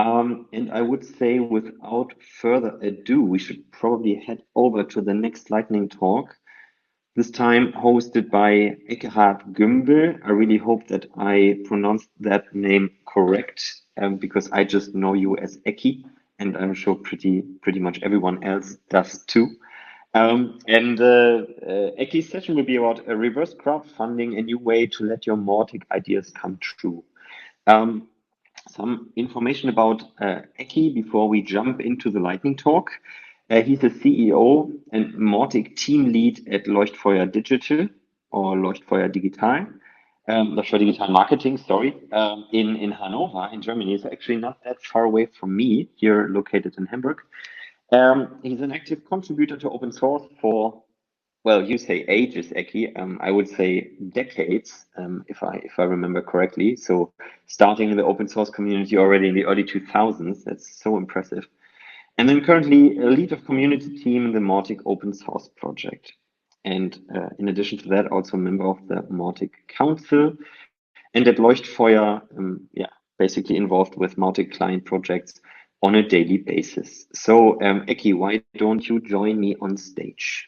And I would say without further ado, we should probably head over to the next lightning talk, this time hosted by Eckhard Gümbel. I really hope that I pronounced that name correct, because I just know you as Eki, and I'm sure pretty much everyone else does too. Eki's session will be about a reverse crowdfunding, a new way to let your Mautic ideas come true. Um, some information about Eki before we jump into the lightning talk. He's the CEO and Mautic team lead at Leuchtfeuer Digital or Leuchtfeuer Digital, Leuchtfeuer Digital Marketing, sorry, in Hanover, in Germany. It's actually not that far away from me, here located in Hamburg. He's an active contributor to open source for, well, you say ages, Eki. I would say decades, if I remember correctly. So starting in the open source community already in the early 2000s. That's so impressive. And then currently a lead of community team in the Mautic open source project. And in addition to that, also a member of the Mautic Council. And at Leuchtfeuer, basically involved with Mautic client projects on a daily basis. So Eki, why don't you join me on stage?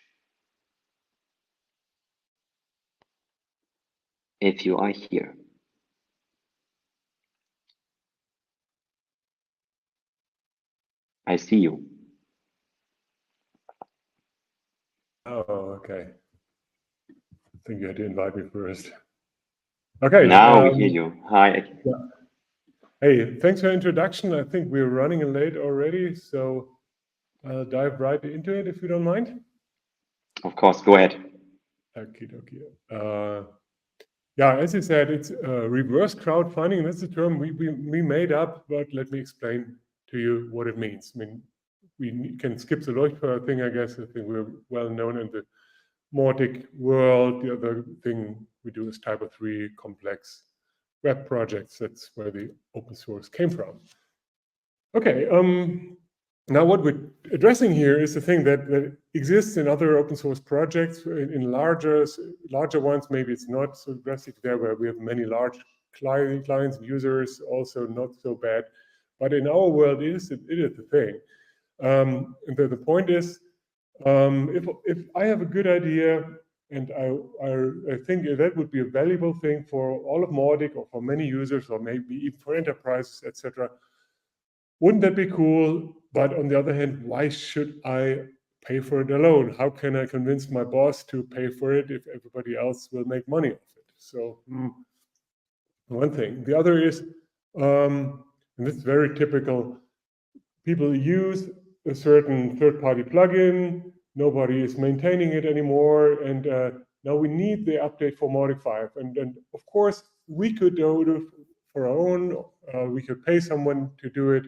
If you are here. I see you. Oh, okay. I think you had to invite me first. Okay. Now we hear you. Hi, Eki. Yeah. Hey, thanks for the introduction. I think we're running late already, so I'll dive right into it if you don't mind. Of course, go ahead. Okay. Yeah, as you said, it's reverse crowdfunding. That's a term we made up, but let me explain to you what it means. I mean, we can skip the Leuchtfeuer thing, I guess. I think we're well known in the Mautic world. The other thing we do is type of 3 complex web projects. That's where the open source came from. Okay, now what we're addressing here is the thing that exists in other open source projects. In larger ones, maybe it's not so drastic there, where we have many large clients and users, also not so bad. But in our world, it is the thing. And the point is, if I have a good idea and I think that would be a valuable thing for all of Mautic or for many users or maybe even for enterprises, etc., wouldn't that be cool? But on the other hand, why should I pay for it alone? How can I convince my boss to pay for it if everybody else will make money off it? So one thing. The other is, and this is very typical, people use a certain third-party plugin, nobody is maintaining it anymore, and now we need the update for Mautic 5. And of course, we could do it for our own, we could pay someone to do it,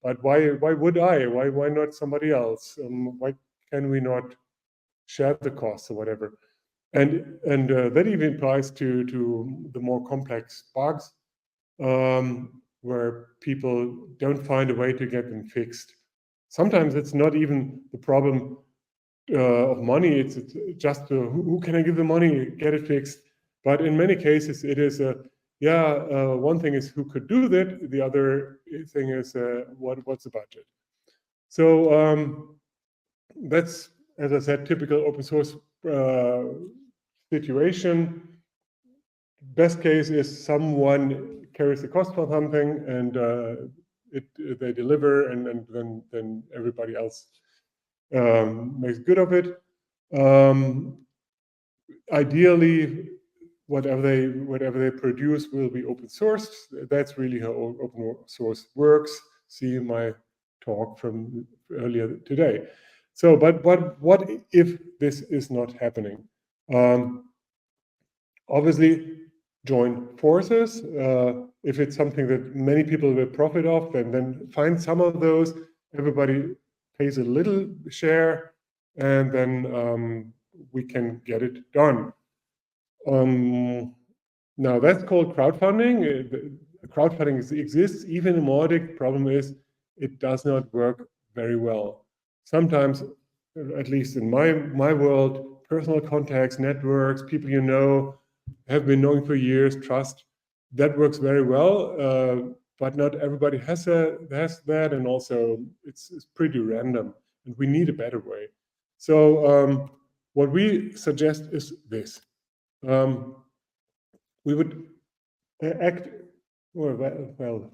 but why would I? Why not somebody else? Why can we not share the costs or whatever? And that even applies to the more complex bugs, where people don't find a way to get them fixed. Sometimes it's not even the problem of money, it's just who can I give the money, get it fixed. But in many cases, it is one thing is who could do that, the other thing is what's the budget. So that's, as I said, typical open source situation. Best case is someone carries the cost for something and they deliver, and then everybody else makes good of it. Ideally, whatever they produce will be open sourced. That's really how open source works. See my talk from earlier today. So, but what if this is not happening? Obviously, join forces. If it's something that many people will profit off, then find some of those. Everybody pays a little share, and then we can get it done. Now that's called crowdfunding. Crowdfunding exists even in Mautic. Problem is, it does not work very well. Sometimes, at least in my world, personal contacts, networks, people you know, have been knowing for years, trust, that works very well. but not everybody has that, and also it's pretty random, and we need a better way. So what we suggest is this: we would act well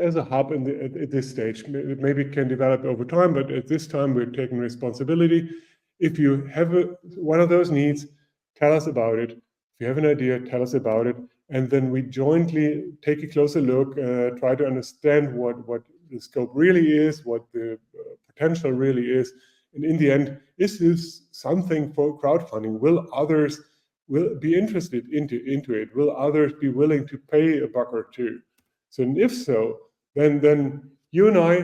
as a hub at this stage. Maybe it can develop over time, but at this time we're taking responsibility. If you have one of those needs, tell us about it. If you have an idea, tell us about it, and then we jointly take a closer look, try to understand what the scope really is, what the potential really is, and in the end, is this something for crowdfunding? Will others be interested into it? Will others be willing to pay a buck or two? So, and if so, then you and I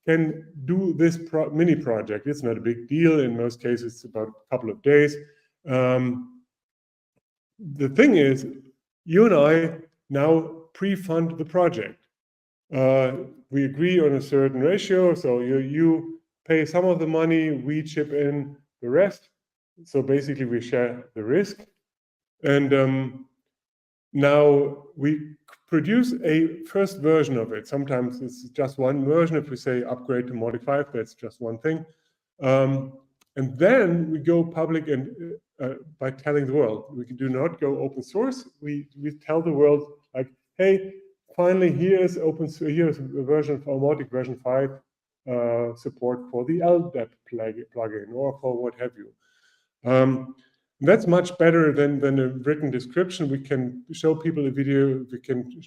can do this mini project. It's not a big deal. In most cases, it's about a couple of days. The thing is, you and I now pre-fund the project. We agree on a certain ratio. So you pay some of the money, we chip in the rest. So basically, we share the risk. And now we produce a first version of it. Sometimes it's just one version. If we say upgrade to Mautic 5, that's just one thing. And then we go public and by telling the world. We do not go open source. We tell the world, like, hey, finally, here's a version for Mautic version 5 support for the LDAP plugin or for what have you. That's much better than a written description. We can show people a video. We can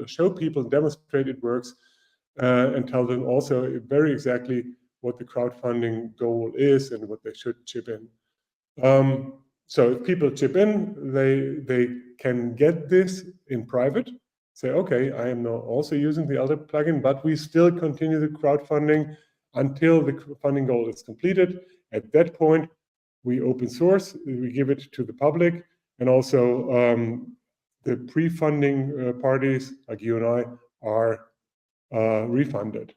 show people, demonstrate it works, and tell them also very exactly what the crowdfunding goal is and what they should chip in. So if people chip in, they can get this in private. Say, okay, I am now also using the LDAP plugin, but we still continue the crowdfunding until the funding goal is completed. At that point, we open source, we give it to the public, and also the pre-funding parties, like you and I, are refunded.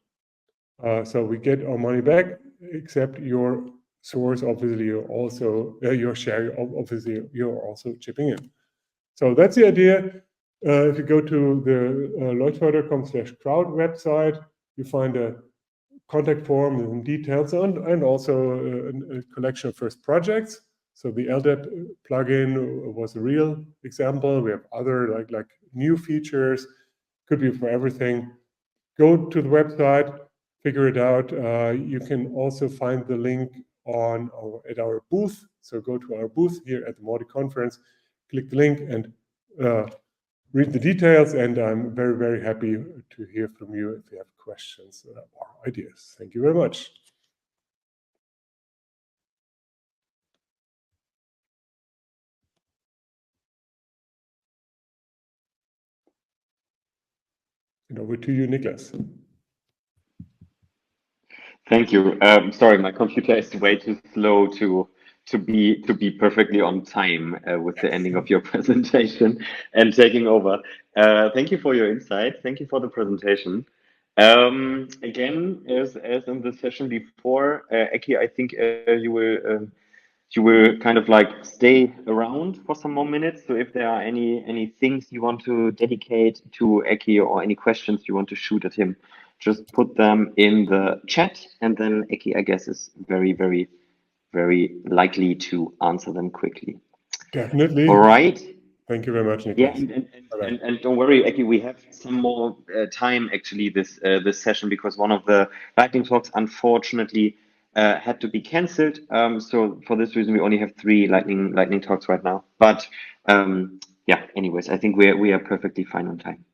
So we get our money back, except your source, obviously, you're also, your share, obviously, you're also chipping in. So that's the idea. If you go to the leuchtfeuer.com/crowd website, you find a contact form and details and also a collection of first projects. So the LDAP plugin was a real example. We have other like new features, could be for everything. Go to the website, figure it out. You can also find the link at our booth. So go to our booth here at the Mautic conference, click the link and read the details, and I'm very, very happy to hear from you if you have questions or ideas. Thank you very much. And over to you, Niklas. Thank you. Sorry, my computer is way too slow to be perfectly on time with the ending of your presentation and taking over. Thank you for your insight. Thank you for the presentation. Again, as in the session before, Eki, I think you will kind of like stay around for some more minutes. So if there are any things you want to dedicate to Eki or any questions you want to shoot at him, just put them in the chat, and then Eki, I guess, is very, very, very likely to answer them quickly. Definitely. All right. Thank you very much, Niklas. Yeah, and don't worry, Eki, we have some more time actually this session, because one of the lightning talks unfortunately had to be cancelled. So for this reason, we only have 3 lightning talks right now. But yeah, anyways, I think we are perfectly fine on time.